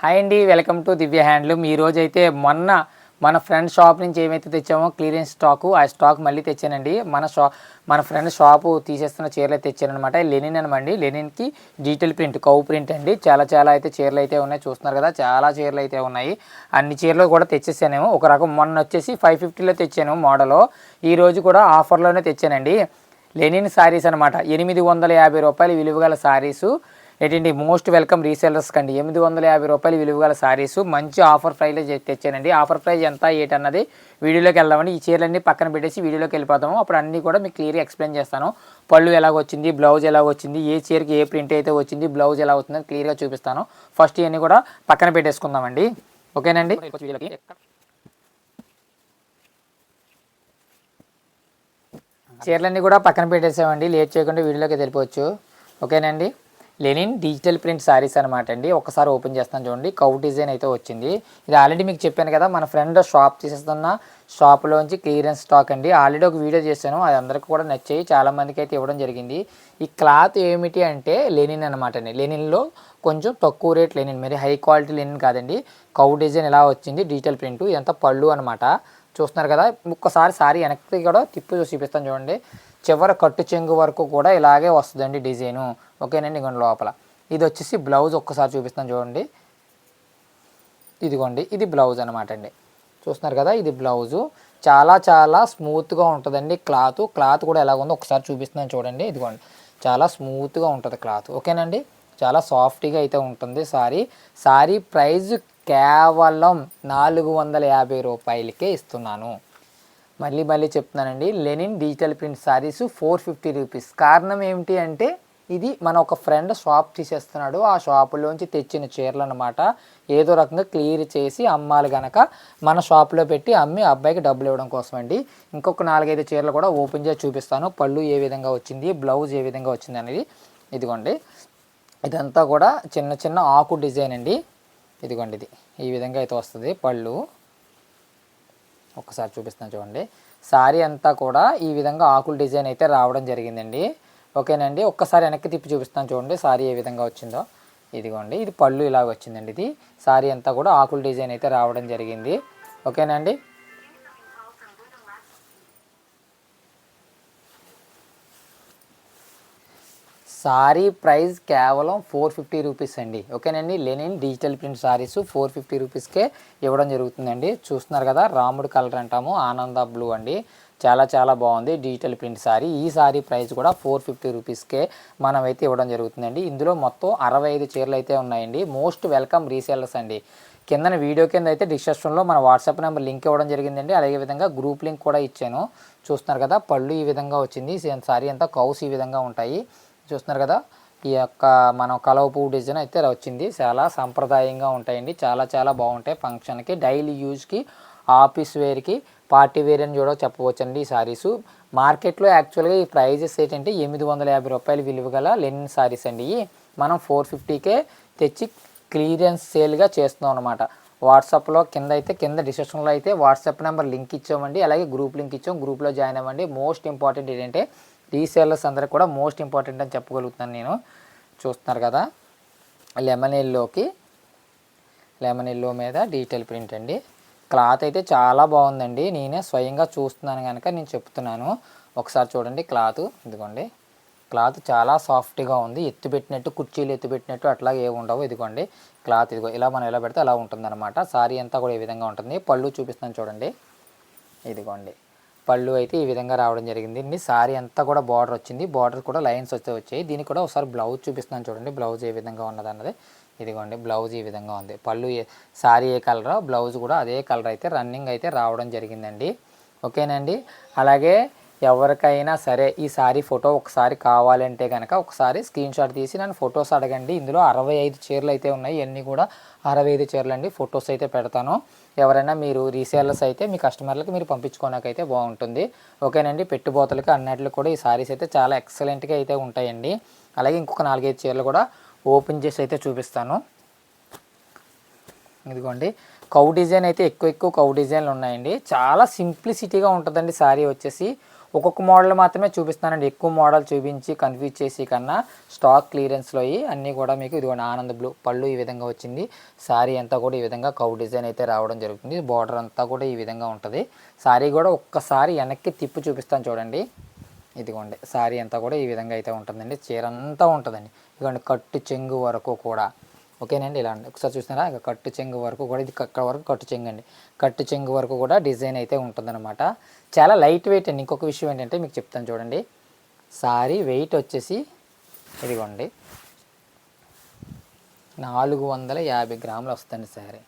Hi అండి, welcome to Divya handloom. ఈరోజైతే మన ఫ్రెండ్ షాప్ నుంచి ఏమైతే తెచ్చామో క్లియరెన్స్ స్టాకు, ఆ స్టాక్ మళ్ళీ తెచ్చానండి. మన ఫ్రెండ్ షాపు తీసేస్తున్న చీరలు అయితే తెచ్చానమాట. లెనిన్ అనమండి. లెనిన్కి డిజిటల్ ప్రింట్, కౌ ప్రింట్ అండి. చాలా అయితే చీరలు అయితే ఉన్నాయి, చూస్తున్నారు కదా. చాలా చీరలు అయితే ఉన్నాయి. అన్ని చీరలు కూడా తెచ్చేసానేమో. ఒక రకం మొన్న వచ్చేసి 550లో తెచ్చాను మోడలు. ఈరోజు కూడా ఆఫర్లోనే తెచ్చానండి. లెనిన్ శారీస్ అనమాట. 850 రూపాయలు విలువ గల శారీసు. ఏంటండి, మోస్ట్ వెల్కమ్ రీసేలర్స్ కండి. 850 రూపాయలు విలువ గల శారీస్ మంచి ఆఫర్ ప్రైస్లో తెచ్చానండి. ఆఫర్ ప్రైస్ ఎంత ఏంటన్నది వీడియోలోకి వెళ్దామండి. ఈ చీరలన్నీ పక్కన పెట్టేసి వీడియోలోకి వెళ్ళిపోతాము. అప్పుడు అన్నీ కూడా మీకు క్లియర్గా ఎక్స్ప్లెయిన్ చేస్తాను. పళ్ళు ఎలాగొచ్చింది, బ్లౌజ్ ఎలాగొచ్చింది, ఏ చీరకి ఏ ప్రింట్ అయితే వచ్చింది, బ్లౌజ్ ఎలా అవుతుందని క్లియర్గా చూపిస్తాను. ఫస్ట్ ఇవన్నీ కూడా పక్కన పెట్టేసుకుందామండి. ఓకేనండి. చీరలన్నీ కూడా పక్కన పెట్టేసామండి. లేట్ చేయకుండా వీడియోలోకి వెళ్ళిపోవచ్చు. ఓకేనండి. లెనిన్ డిజిటల్ ప్రింట్ శారీస్ అనమాట అండి. ఒకసారి ఓపెన్ చేస్తాను చూడండి. కౌ డిజైన్ అయితే వచ్చింది. ఇది ఆల్రెడీ మీకు చెప్పాను కదా, మన ఫ్రెండ్ షాప్ తీసేస్తున్న షాప్లోంచి క్లియరెన్స్ స్టాక్ అండి. ఆల్రెడీ ఒక వీడియో చేశాను, అది అందరికీ కూడా నచ్చాయి. చాలామందికి అయితే ఇవ్వడం జరిగింది. ఈ క్లాత్ ఏమిటి అంటే లెనిన్ అనమాట అండి. లెనిన్లో కొంచెం తక్కువ రేట్ లెనిన్, మరి హై క్వాలిటీ లెనిన్ కాదండి. కౌ డిజైన్ ఎలా వచ్చింది, డిజిటల్ ప్రింట్, ఇదంతా పళ్ళు అనమాట. చూస్తున్నారు కదా. ఒక్కసారి సారీ వెనక్కి కూడా తిప్పి చూపిస్తాను చూడండి. చివరి కట్టు చెంగు వరకు కూడా ఇలాగే వస్తుందండి డిజైను. ఓకేనండి. ఇదిగోండి లోపల ఇది వచ్చేసి బ్లౌజ్. ఒక్కసారి చూపిస్తాను చూడండి. ఇదిగోండి, ఇది బ్లౌజ్ అనమాట అండి. చూస్తున్నారు కదా, ఇది బ్లౌజు. చాలా స్మూత్గా ఉంటుందండి. క్లాత్ కూడా ఎలాగుందో ఒకసారి చూపిస్తున్నాను చూడండి. ఇదిగోండి, చాలా స్మూత్గా ఉంటుంది క్లాత్. ఓకేనండి. చాలా సాఫ్ట్గా అయితే ఉంటుంది సారీ ప్రైస్ కేవలం 450 రూపాయలకే ఇస్తున్నాను. మళ్ళీ చెప్తున్నానండి. Lenin digital print saris 450 rupees. కారణం ఏమిటి అంటే, ఇది మన ఒక ఫ్రెండ్ షాప్ తీసేస్తున్నాడు. ఆ షాపులోంచి తెచ్చిన చీరలు అనమాట. ఏదో రకంగా క్లియర్ చేసి అమ్మాలి గనక మన షాప్లో పెట్టి అమ్మి అబ్బాయికి డబ్బులు ఇవ్వడం కోసం అండి. ఇంకొక 4-5 చీరలు కూడా ఓపెన్ చేసి చూపిస్తాను. పళ్ళు ఏ విధంగా వచ్చింది, బ్లౌజ్ ఏ విధంగా వచ్చింది అనేది. ఇదిగోండి, ఇదంతా కూడా చిన్న ఆకు డిజైన్ అండి. ఇదిగోండి, ఇది ఈ విధంగా అయితే వస్తుంది పళ్ళు. ఒక్కసారి చూపిస్తాను చూడండి. శారీ అంతా కూడా ఈ విధంగా ఆకుల డిజైన్ అయితే రావడం జరిగిందండి. ఓకేనండి. ఒక్కసారి వెనక్కి తిప్పి చూపిస్తాను చూడండి శారీ ఏ విధంగా వచ్చిందో. ఇదిగోండి, ఇది పళ్ళు ఇలాగ వచ్చిందండి. ఇది శారీ అంతా కూడా ఆకుల డిజైన్ అయితే రావడం జరిగింది. ఓకేనండి. సారీ ప్రైస్ కేవలం 450 రూపీస్ అండి. ఓకేనండి. లెనిన్ డిజిటల్ ప్రింట్ శారీస్ 450 రూపీస్కే ఇవ్వడం జరుగుతుందండి. చూస్తున్నారు కదా, రాముడు కలర్ అంటాము, ఆనంద బ్లూ అండి. చాలా బాగుంది డిజిటల్ ప్రింట్ శారీ. ఈ శారీ ప్రైస్ కూడా 450 రూపీస్కే మనమైతే ఇవ్వడం జరుగుతుందండి. ఇందులో మొత్తం 65 చీరలు అయితే ఉన్నాయండి. మోస్ట్ వెల్కమ్ రీసేలర్స్ అండి. కింద వీడియో కింద అయితే డిస్క్రిప్షన్లో మన వాట్సాప్ నెంబర్ లింక్ ఇవ్వడం జరిగిందండి. అలాగే విధంగా గ్రూప్ లింక్ కూడా ఇచ్చాను. చూస్తున్నారు కదా, పళ్ళు ఈ విధంగా వచ్చింది. శారీ అంతా కౌస్ ఈ విధంగా ఉంటాయి. చూస్తున్నారు కదా, ఈ యొక్క మనం కలవ పువ్వు డిజైన్ అయితే వచ్చింది. చాలా సాంప్రదాయంగా ఉంటాయండి. చాలా బాగుంటాయి. ఫంక్షన్కి, డైలీ యూజ్కి, ఆఫీస్ వేర్కి, పార్టీ వేర్ అని కూడా చెప్పవచ్చండి ఈ శారీసు. మార్కెట్లో యాక్చువల్గా ఈ ప్రైజెస్ ఏంటంటే 850 రూపాయలు విలువ గల లెనిన్ శారీస్ అండి. మనం 450కే తెచ్చి క్లియరెన్స్ సేల్గా చేస్తున్నాం అనమాట. వాట్సాప్లో కింద డిస్క్రిప్షన్లో అయితే వాట్సాప్ నెంబర్ లింక్ ఇచ్చామండి. అలాగే గ్రూప్ లింక్ ఇచ్చాం. గ్రూప్లో జాయిన్ అవ్వండి. మోస్ట్ ఇంపార్టెంట్ ఏంటంటే రీసేలర్స్ అందరికి కూడా మోస్ట్ ఇంపార్టెంట్ అని చెప్పగలుగుతున్నాను నేను. చూస్తున్నారు కదా, లెమన్ ఎల్లో మీద డిజిటల్ ప్రింట్ అండి. క్లాత్ అయితే చాలా బాగుందండి. నేనే స్వయంగా చూస్తున్నాను కనుక నేను చెప్తున్నాను. ఒకసారి చూడండి క్లాత్. ఇదిగోండి, క్లాత్ చాలా సాఫ్ట్గా ఉంది. ఎత్తుపెట్టినట్టు, కుర్చీలు ఎత్తుపెట్టినట్టు అట్లా ఏమి ఉండవు. ఇదిగోండి క్లాత్, ఇదిగో ఇలా మనం ఎలా పెడితే అలా ఉంటుందన్నమాట. సారీ అంతా కూడా ఈ విధంగా ఉంటుంది. పళ్ళు చూపిస్తాను చూడండి. ఇదిగోండి, పళ్ళు అయితే ఈ విధంగా రావడం జరిగింది. సారీ అంతా కూడా బార్డర్ వచ్చింది. బార్డర్ కూడా లైన్స్ వచ్చాయి. దీనికి కూడా ఒకసారి బ్లౌజ్ చూపిస్తున్నాను చూడండి. బ్లౌజ్ ఏ విధంగా ఉన్నదన్నది. ఇదిగోండి, బ్లౌజ్ ఈ విధంగా ఉంది. పళ్ళు సారీ ఏ కలరో బ్లౌజ్ కూడా అదే కలర్ అయితే రన్నింగ్ అయితే రావడం జరిగిందండి. ఓకేనండి. అలాగే ఎవరికైనా సరే ఈ సారీ ఫోటో ఒకసారి కావాలంటే కనుక ఒకసారి స్క్రీన్ షాట్ తీసి నన్ను ఫొటోస్ అడగండి. ఇందులో 65 చీరలు అయితే ఉన్నాయి. ఇవన్నీ కూడా 65 చీరలు అండి. ఫొటోస్ అయితే పెడతాను. ఎవరైనా మీరు రీసేలర్స్ అయితే మీ కస్టమర్లకు మీరు పంపించుకోవడానికైతే బాగుంటుంది. ఓకేనండి. పెట్టుబోతలకి అన్నిటికి కూడా ఈ సారీస్ అయితే చాలా ఎక్సలెంట్గా అయితే ఉంటాయండి. అలాగే ఇంకొక 4-5 చీరలు కూడా ఓపెన్ చేసి అయితే చూపిస్తాను. ఇదిగోండి, కౌ డిజైన్ అయితే ఎక్కువ కౌ డిజైన్లు ఉన్నాయండి. చాలా సింప్లిసిటీగా ఉంటుందండి. సారీ వచ్చేసి ఒక్కొక్క మోడల్ మాత్రమే చూపిస్తానండి, ఎక్కువ మోడల్ చూపించి కన్ఫ్యూజ్ చేసి కన్నా స్టాక్ క్లియరెన్స్లో అన్నీ కూడా మీకు ఇదిగోండి ఆనంద్ బ్లూ పళ్ళు ఈ విధంగా వచ్చింది. శారీ అంతా కూడా ఈ విధంగా కౌ డిజైన్ అయితే రావడం జరుగుతుంది. బార్డర్ అంతా కూడా ఈ విధంగా ఉంటుంది. శారీ కూడా ఒక్కసారి వెనక్కి తిప్పి చూపిస్తాను చూడండి. ఇదిగోండి శారీ అంతా కూడా ఈ విధంగా అయితే ఉంటుందండి. చీర అంతా ఉంటుందండి. ఇదిగోండి కట్టు చెంగు వరకు కూడా ఓకేనండి. ఇలా ఒకసారి చూసినారా, ఇక కట్టు చెంగు వరకు కూడా ఇది అక్కడ వరకు కట్టు చెంగు అండి. కట్టు చెంగు వరకు కూడా డిజైన్ అయితే ఉంటుందన్నమాట. చాలా లైట్ వెయిట్ అండి. ఇంకొక విషయం ఏంటంటే మీకు చెప్తాను చూడండి, శారీ వెయిట్ వచ్చేసి ఇదిగోండి 450 గ్రాములు వస్తుంది శారీ.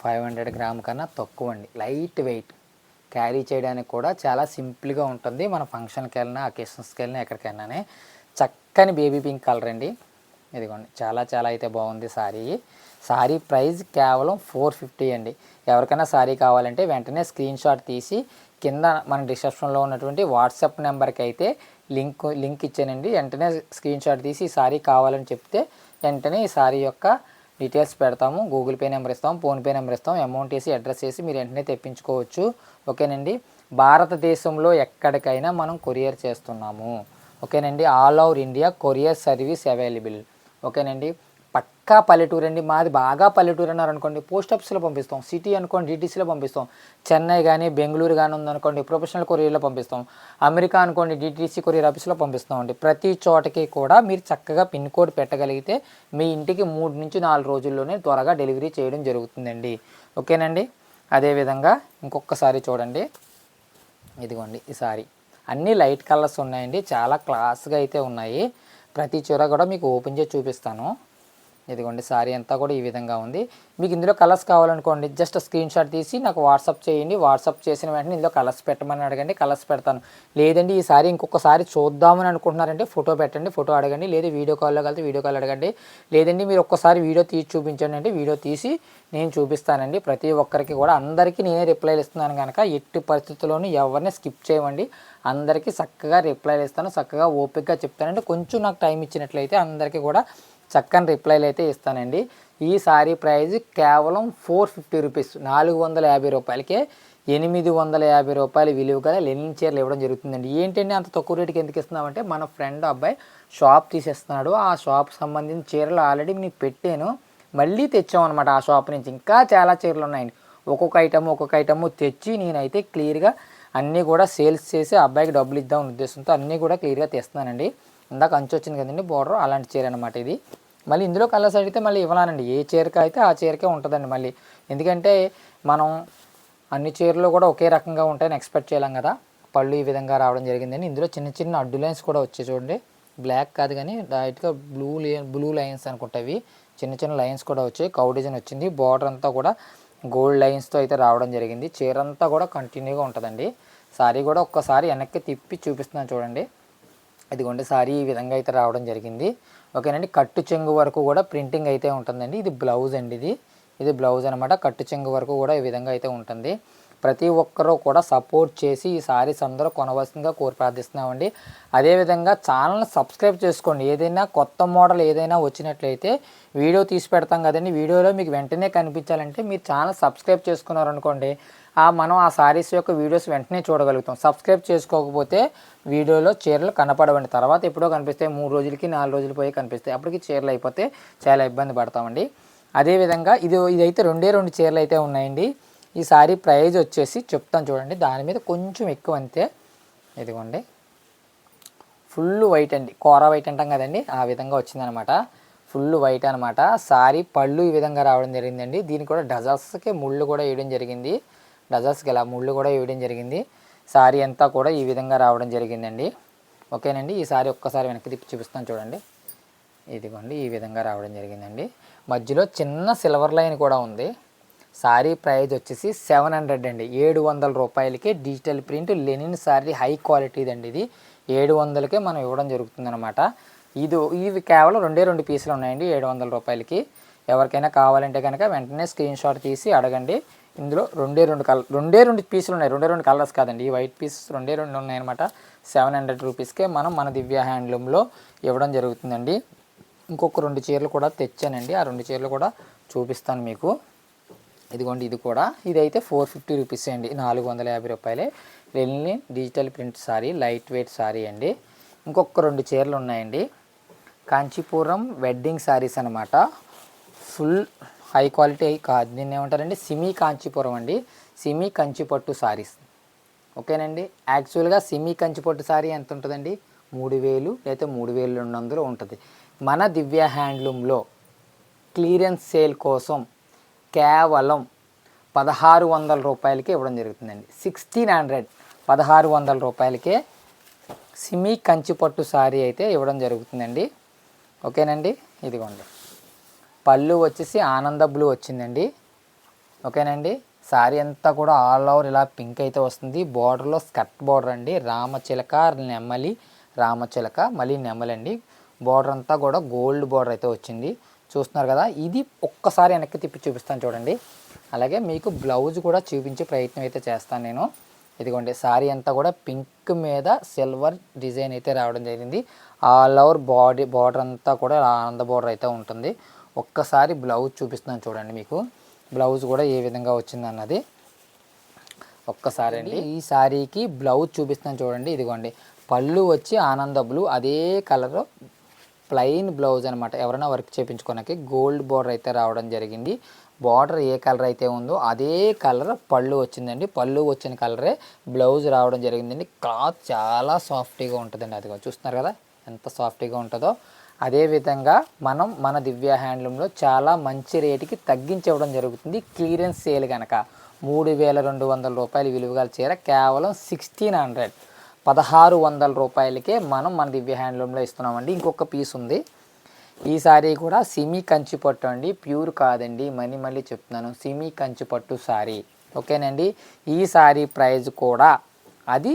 500 గ్రామ్ కన్నా తక్కువ అండి. లైట్ వెయిట్, క్యారీ చేయడానికి కూడా చాలా సింపుల్గా ఉంటుంది. మన ఫంక్షన్కి వెళ్ళినా అకేషన్స్కి వెళ్ళినా ఎక్కడికైనా. చక్కని బేబీ పింక్ కలర్ అండి. ఇదిగోండి చాలా చాలా అయితే బాగుంది శారీ. శారీ ప్రైస్ కేవలం 450 అండి. ఎవరికైనా శారీ కావాలంటే వెంటనే స్క్రీన్ షాట్ తీసి కింద మన డిస్క్రిప్షన్లో ఉన్నటువంటి వాట్సాప్ నెంబర్కి అయితే లింక్ ఇచ్చానండి. వెంటనే స్క్రీన్ షాట్ తీసి ఈ శారీ కావాలని చెప్తే వెంటనే ఈ శారీ యొక్క డీటెయిల్స్ పెడతాము. గూగుల్ పే నెంబర్ ఇస్తాం, ఫోన్పే నెంబర్ ఇస్తాం. అమౌంట్ వేసి అడ్రస్ వేసి మీరు వెంటనే తెప్పించుకోవచ్చు. ఓకేనండి. భారతదేశంలో ఎక్కడికైనా మనం కొరియర్ చేస్తున్నాము. ఓకేనండి. All over India courier service available. ఓకేనండి. పక్కా పల్లెటూరు అండి మాది. బాగా పల్లెటూరు అన్నారు అనుకోండి, పోస్ట్ ఆఫీస్లో పంపిస్తాం. సిటీ అనుకోండి డిటీసీలో పంపిస్తాం. చెన్నై కానీ బెంగళూరు కానీ ఉందనుకోండి ప్రొఫెషనల్ కొరియర్లో పంపిస్తాం. అమెరికా అనుకోండి డిటీసీ కొరియర్ ఆఫీస్లో పంపిస్తాం అండి. ప్రతి చోటకి కూడా మీరు చక్కగా పిన్ కోడ్ పెట్టగలిగితే మీ ఇంటికి 3 నుంచి 4 రోజుల్లోనే త్వరగా డెలివరీ చేయడం జరుగుతుందండి. ఓకేనండి. అదేవిధంగా ఇంకొకసారి చూడండి, ఇదిగోండి ఈ సారీ అన్నీ లైట్ కలర్స్ ఉన్నాయండి. చాలా క్లాస్గా అయితే ఉన్నాయి. ప్రతి చీర కూడా మీకు ఓపెన్ చేసి చూపిస్తాను. ఇదిగోండి శారీ అంతా కూడా ఈ విధంగా ఉంది. మీకు ఇందులో కలర్స్ కావాలనుకోండి జస్ట్ స్క్రీన్ షాట్ తీసి నాకు వాట్సాప్ చేయండి. వాట్సాప్ చేసిన వెంటనే ఇందులో కలర్స్ పెట్టమని అడగండి, కలర్స్ పెడతాను. లేదండి ఈ సారీ ఇంకొకసారి చూద్దామని అనుకుంటున్నారంటే ఫోటో పెట్టండి, ఫోటో అడగండి. లేదా వీడియో కాల్లో కలిసి వీడియో కాల్ అడగండి. లేదండి మీరు ఒక్కసారి వీడియో తీసి చూపించండి అంటే వీడియో తీసి నేను చూపిస్తానండి. ప్రతి ఒక్కరికి కూడా అందరికీ నేనే రిప్లైలు ఇస్తున్నాను కనుక ఎట్టి పరిస్థితుల్లోనూ ఎవరిని స్కిప్ చేయమండి. అందరికీ చక్కగా రిప్లైలు ఇస్తాను, చక్కగా ఓపికగా చెప్తానండి. కొంచెం నాకు టైం ఇచ్చినట్లయితే అందరికీ కూడా చక్కని రిప్లైలు అయితే ఇస్తానండి. ఈ సారీ ప్రైజ్ కేవలం 450 రూపీస్, 450 రూపాయలకే 850 రూపాయల విలువ గల లెనిన్ చీరలు ఇవ్వడం జరుగుతుందండి. ఏంటంటే అంత తక్కువ రేటుకి ఎందుకు ఇస్తున్నామంటే మన ఫ్రెండ్ అబ్బాయి షాప్ తీసేస్తున్నాడు. ఆ షాప్ సంబంధించిన చీరలు ఆల్రెడీ మీకు పెట్టాను, మళ్ళీ తెచ్చామన్నమాట ఆ షాప్ నుంచి. ఇంకా చాలా చీరలు ఉన్నాయండి. ఒక్కొక్క ఐటము తెచ్చి నేనైతే క్లియర్గా అన్నీ కూడా సేల్స్ చేసి అబ్బాయికి డబ్బులు ఇద్దామని ఉద్దేశంతో అన్నీ కూడా క్లియర్గా తెస్తున్నానండి. ఇందాక అంచు వచ్చింది కదండి బోర్డర్, అలాంటి చీర అనమాట ఇది. మళ్ళీ ఇందులో కలర్స్ అడిగితే మళ్ళీ ఇవ్వలానండి. ఏ చీరకి అయితే ఆ చీరకే ఉంటుందండి మళ్ళీ. ఎందుకంటే మనం అన్ని చీరలు కూడా ఒకే రకంగా ఉంటాయని ఎక్స్పెక్ట్ చేయలేం కదా. పళ్ళు ఈ విధంగా రావడం జరిగిందండి. ఇందులో చిన్న చిన్న అడ్డు లైన్స్ కూడా వచ్చాయి చూడండి. బ్లాక్ కాదు కానీ డైరెక్ట్గా బ్లూ లైన్స్ అనుకుంటాయి. చిన్న చిన్న లైన్స్ కూడా వచ్చాయి. కౌ డిజైన్ వచ్చింది. బార్డర్ అంతా కూడా గోల్డ్ లైన్స్తో అయితే రావడం జరిగింది. చీర అంతా కూడా కంటిన్యూగా ఉంటుందండి. సారీ కూడా ఒక్కసారి వెనక్కి తిప్పి చూపిస్తున్నాను చూడండి. ఇదిగోండి సారీ ఈ విధంగా అయితే రావడం జరిగింది. ఓకేనండి. కట్టు చెంగు వరకు కూడా ప్రింటింగ్ అయితే ఉంటుందండి. ఇది బ్లౌజ్ అండి, ఇది బ్లౌజ్ అనమాట. కట్టు చెంగు వరకు కూడా ఈ విధంగా అయితే ఉంటుంది. ప్రతి ఒక్కరూ కూడా సపోర్ట్ చేసి ఈ సారీస్ అందరూ కొనవలసిందిగా కోరి ప్రార్థిస్తున్నామండి. అదేవిధంగా ఛానల్ని సబ్స్క్రైబ్ చేసుకోండి. ఏదైనా కొత్త మోడల్ ఏదైనా వచ్చినట్లయితే వీడియో తీసి పెడతాం కదండి, వీడియోలో మీకు వెంటనే కనిపించాలంటే మీరు ఛానల్ సబ్స్క్రైబ్ చేసుకున్నారనుకోండి, మనం ఆ సారీస్ యొక్క వీడియోస్ వెంటనే చూడగలుగుతాం. సబ్స్క్రైబ్ చేసుకోకపోతే వీడియోలో చీరలు కనపడవండి. తర్వాత ఎప్పుడో కనిపిస్తాయి, 3 రోజులకి 4 రోజులు పోయి కనిపిస్తాయి. అప్పటికి చీరలు అయిపోతే చాలా ఇబ్బంది పడతామండి. అదేవిధంగా ఇదైతే 2 చీరలు అయితే ఉన్నాయండి. ఈ సారీ ప్రైజ్ వచ్చేసి చెప్తాను చూడండి, దాని మీద కొంచెం ఎక్కువ అంతే. ఇదిగోండి ఫుల్ వైట్ అండి, కోరా వైట్ అంటాం కదండి, ఆ విధంగా వచ్చిందనమాట. ఫుల్ వైట్ అనమాట. సారీ పళ్ళు ఈ విధంగా రావడం జరిగిందండి. దీనికి కూడా డజల్స్కి ముళ్ళు కూడా వేయడం జరిగింది. డజల్స్కి ఇలా ముళ్ళు కూడా వేయడం జరిగింది. సారీ అంతా కూడా ఈ విధంగా రావడం జరిగిందండి. ఓకేనండి. ఈ సారీ ఒక్కసారి వెనక్కి తిప్పి చూపిస్తాను చూడండి. ఇదిగోండి ఈ విధంగా రావడం జరిగిందండి. మధ్యలో చిన్న సిల్వర్ లైన్ కూడా ఉంది. సారీ ప్రైజ్ వచ్చేసి 700 అండి. 700 రూపాయలకే digital print linen sari high క్వాలిటీది అండి. ఇది 700కే మనం ఇవ్వడం జరుగుతుందన్నమాట. ఇవి కేవలం 2 పీసులు ఉన్నాయండి 700 రూపాయలకి. ఎవరికైనా కావాలంటే కనుక వెంటనే స్క్రీన్ షాట్ తీసి అడగండి. ఇందులో 2 పీసులు ఉన్నాయి, 2 కలర్స్ కాదండి. ఈ వైట్ పీస్ 2 ఉన్నాయన్నమాట. 700 రూపీస్కే మనం మన దివ్య హ్యాండ్లూమ్లో ఇవ్వడం జరుగుతుందండి. ఇంకొక 2 చీరలు కూడా తెచ్చానండి. ఆ 2 చీరలు కూడా చూపిస్తాను మీకు. ఇదిగోండి ఇది కూడా, ఇదైతే 450 రూపీస్ అండి, 450 రూపాయలే. Lenin digital print sorry, light weight sorry అండి. ఇంకొక 2 చీరలు ఉన్నాయండి. కాంచీపురం వెడ్డింగ్ సారీస్ అనమాట. ఫుల్ హై క్వాలిటీ కాదు, దీన్ని ఏమంటారండి, సిమీ కాంచీపురం అండి. సిమీ కంచిపట్టు సారీస్. ఓకేనండి. యాక్చువల్గా సిమీ కంచిపట్టు సారీ ఎంత ఉంటుందండి, 3000 లేదా 3200 ఉంటుంది. మన దివ్య హ్యాండ్లూమ్లో క్లియరెన్స్ సేల్ కోసం కేవలం 1600 రూపాయలకే ఇవ్వడం జరుగుతుందండి. 1600, 1600 రూపాయలకే సిమీ కంచిపట్టు సారీ అయితే ఇవ్వడం జరుగుతుందండి. ఓకేనండి. ఇదిగోండి, పళ్ళు వచ్చేసి ఆనంద బ్లూ వచ్చిందండి. ఓకేనండి. సారీ అంతా కూడా ఆల్ ఓవర్ ఇలా పింక్ అయితే వస్తుంది. బార్డర్లో స్కర్ట్ బార్డర్ అండి, రామచిలక నెమలి, రామచిలక మళ్ళీ నెమలండి. బార్డర్ అంతా కూడా గోల్డ్ బార్డర్ అయితే వచ్చింది. చూస్తున్నారు కదా. ఇది ఒక్కసారి వెనక్కి తిప్పి చూపిస్తాను చూడండి. అలాగే మీకు బ్లౌజ్ కూడా చూపించే ప్రయత్నం అయితే చేస్తాను నేను. ఇదిగోండి, సారీ అంతా కూడా పింక్ మీద సిల్వర్ డిజైన్ అయితే రావడం జరిగింది. ఆల్ ఓవర్ బార్డర్ అంతా కూడా ఆనంద బార్డర్ అయితే ఉంటుంది. ఒక్కసారి బ్లౌజ్ చూపిస్తున్నాను చూడండి. మీకు బ్లౌజ్ కూడా ఏ విధంగా వచ్చింది అన్నది ఒక్కసారి అండి. ఈ సారీకి బ్లౌజ్ చూపిస్తున్నాను చూడండి. ఇదిగోండి, పళ్ళు వచ్చి ఆనంద బ్లూ, అదే కలర్ ప్లెయిన్ బ్లౌజ్ అనమాట. ఎవరైనా వర్క్ చేయించుకోడానికి గోల్డ్ బార్డర్ అయితే రావడం జరిగింది. బార్డర్ ఏ కలర్ అయితే ఉందో అదే కలర్ పళ్ళు వచ్చిందండి. పళ్ళు వచ్చిన కలరే బ్లౌజ్ రావడం జరిగిందండి. క్లాత్ చాలా సాఫ్ట్గా ఉంటుందండి. అది చూస్తున్నారు కదా ఎంత సాఫ్ట్గా ఉంటుందో. అదేవిధంగా మనం మన దివ్య హ్యాండ్లూమ్లో చాలా మంచి రేటుకి తగ్గించి ఇవ్వడం జరుగుతుంది. క్లియరెన్స్ సేల్ కనుక 3200 రూపాయలు విలువగల చీర కేవలం 1600, 1600 రూపాయలకే మనం మన దివ్య హ్యాండ్లూమ్లో ఇస్తున్నామండి. ఇంకొక పీస్ ఉంది. ఈ సారీ కూడా సిమీ కంచిపట్టు అండి, ప్యూర్ కాదండి. మళ్ళీ చెప్తున్నాను, సిమీ కంచిపట్టు సారీ. ఓకేనండి. ఈ సారీ ప్రైస్ కూడా అది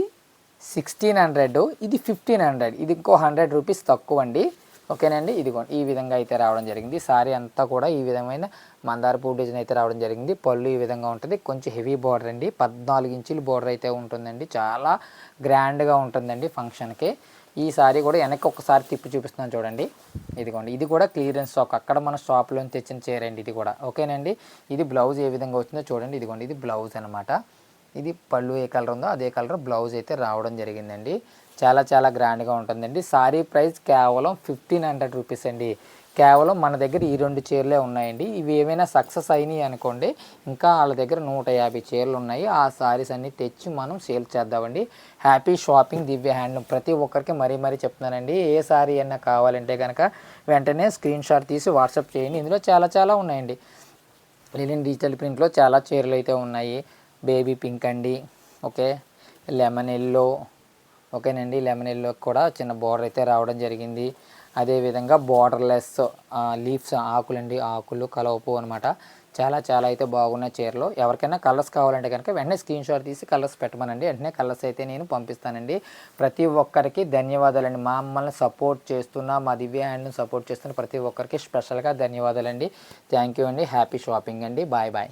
1600, ఇది 1500, ఇది ఇంకో 100 రూపీస్ తక్కువ అండి. ఓకేనండి. ఇదిగోండి, ఈ విధంగా అయితే రావడం జరిగింది. సారీ అంతా కూడా ఈ విధమైన మందార పువ్వు డిజైన్ అయితే రావడం జరిగింది. పళ్ళు ఈ విధంగా ఉంటుంది. కొంచెం హెవీ బార్డర్ అండి, 14 ఇంచుల బార్డర్ అయితే ఉంటుందండి. చాలా గ్రాండ్గా ఉంటుందండి ఫంక్షన్కి. ఈ సారీ కూడా వెనక్కి ఒకసారి తిప్పి చూపిస్తున్నాను చూడండి. ఇదిగోండి, ఇది కూడా క్లియరెన్స్ స్టాక్, అక్కడ మన షాప్లో తెచ్చిన చీరండి ఇది కూడా. ఓకేనండి. ఇది బ్లౌజ్ ఏ విధంగా వచ్చిందో చూడండి. ఇదిగోండి, ఇది బ్లౌజ్ అనమాట. ఇది పళ్ళు ఏ కలర్ ఉందో అదే కలర్ బ్లౌజ్ అయితే రావడం జరిగిందండి. చాలా గ్రాండ్గా ఉంటుందండి. సారీ ప్రైస్ కేవలం 1500 రూపీస్ అండి. కేవలం మన దగ్గర ఈ 2 చీరలే ఉన్నాయండి. ఇవి ఏమైనా సక్సెస్ అయినాయి అనుకోండి, ఇంకా వాళ్ళ దగ్గర 150 చీరలు ఉన్నాయి. ఆ సారీస్ అన్నీ తెచ్చి మనం సేల్ చేద్దామండి. హ్యాపీ షాపింగ్ దివ్య హ్యాండ్లూమ్. ప్రతి ఒక్కరికి మరీ చెప్తున్నానండి. ఏ సారీ అయినా కావాలంటే కనుక వెంటనే స్క్రీన్ షాట్ తీసి వాట్సాప్ చేయండి. ఇందులో చాలా ఉన్నాయండి. లెనిన్ డిజిటల్ ప్రింట్లో చాలా చీరలు అయితే ఉన్నాయి. బేబీ పింక్ అండి, ఓకే, లెమన్ ఎల్లో, ఓకేనండి. లెమన్ ఎల్లో కూడా చిన్న బార్డర్ అయితే రావడం జరిగింది. అదేవిధంగా బార్డర్లెస్ లీవ్స్, ఆకులండి, ఆకులు కలవపు అనమాట. చాలా అయితే బాగున్న చీరలు. ఎవరికైనా కలర్స్ కావాలంటే కనుక వెంటనే స్క్రీన్ షాట్ తీసి కలర్స్ పెట్టమనండి. వెంటనే కలర్స్ అయితే నేను పంపిస్తానండి. ప్రతి ఒక్కరికి ధన్యవాదాలండి. మమ్మల్ని సపోర్ట్ చేస్తున్న, మా దివ్య హ్యాండ్ని సపోర్ట్ చేస్తున్న ప్రతి ఒక్కరికి స్పెషల్గా ధన్యవాదాలండి. థ్యాంక్ యూ అండి. హ్యాపీ షాపింగ్ అండి. బాయ్.